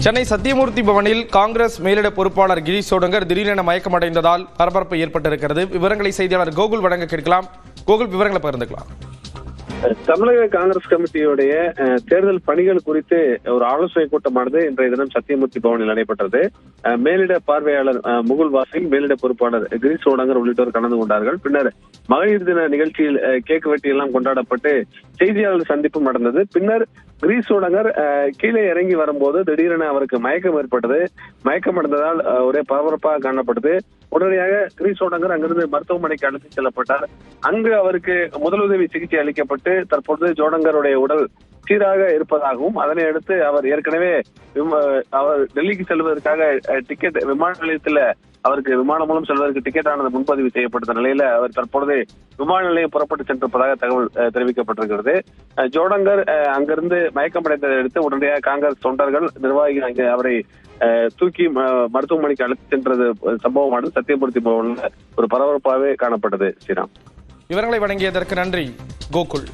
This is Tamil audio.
சென்னை சத்தியமூர்த்தி பவனில் காங்கிரஸ் மேலிட பொறுப்பாளர் கிரீஷ் சோடங்கர் திடீரென மயக்கமடைந்ததால் பரபரப்பு ஏற்பட்டிருக்கிறது. விவரங்களை செய்தியாளர் கோகுல் வழங்க கேட்கலாம். கோகுல், விவரங்களை பகிர்ந்துக்கலாம். தமிழக காங்கிரஸ் கமிட்டியுடைய தேர்தல் பணிகள் குறித்து ஒரு ஆலோசனை கூட்டமானது இன்றைய தினம் சத்தியமூர்த்தி பவனில் நடைபெற்றது. மேலிட பார்வையாளர் முகுல் வாசிங், மேலிட பொறுப்பாளர் கிரீஷ் சோடங்கர் உள்ளிட்டோர் கலந்து கொண்டார்கள். பின்னர் மகளிர் தின நிகழ்ச்சியில் கேக் வெட்டி எல்லாம் கொண்டாடப்பட்டு செய்தியாளர் சந்திப்பும் நடந்தது. பின்னர் கிரீஷ் சோடங்கர் கீழே இறங்கி வரும்போது திடீரென அவருக்கு மயக்கம் ஏற்பட்டது. மயக்கம் அடைந்ததால் ஒரே பரபரப்பாக காணப்பட்டது. உடனடியாக கிரீஷ் சோடங்கர் அங்கிருந்து மருத்துவமனைக்கு அழைத்து செல்லப்பட்டார். அங்கு அவருக்கு முதலுதவி சிகிச்சை அளிக்கப்பட்டு தற்போது சோடங்கருடைய உடல் சீராக இருப்பதாகவும், அதனை அடுத்து அவர் ஏற்கனவே அவர் டெல்லிக்கு செல்வதற்காக டிக்கெட் விமான நிலையத்தில் அவருக்கு விமானம் மூலம் செல்வதற்கு டிக்கெட் ஆனது முன்பதிவு செய்யப்பட்ட நிலையில அவர் தற்பொழுது விமான நிலையம் புறப்பட்டு சென்றிருப்பதாக தகவல் தெரிவிக்கப்பட்டிருக்கிறது. ஜோடங்கர் அங்கிருந்து மயக்கமடைந்ததை அடுத்து உடனடியாக காங்கிரஸ் தொண்டர்கள், நிர்வாகிகள் அங்கு அவரை தூக்கி மருத்துவமனைக்கு அழைத்து சென்றது சம்பவமானது சத்தியமூர்த்தி பவனில் ஒரு பரபரப்பாகவே காணப்பட்டது. ஸ்ரீராம், விவரங்களை வழங்கியதற்கு நன்றி கோகுல்.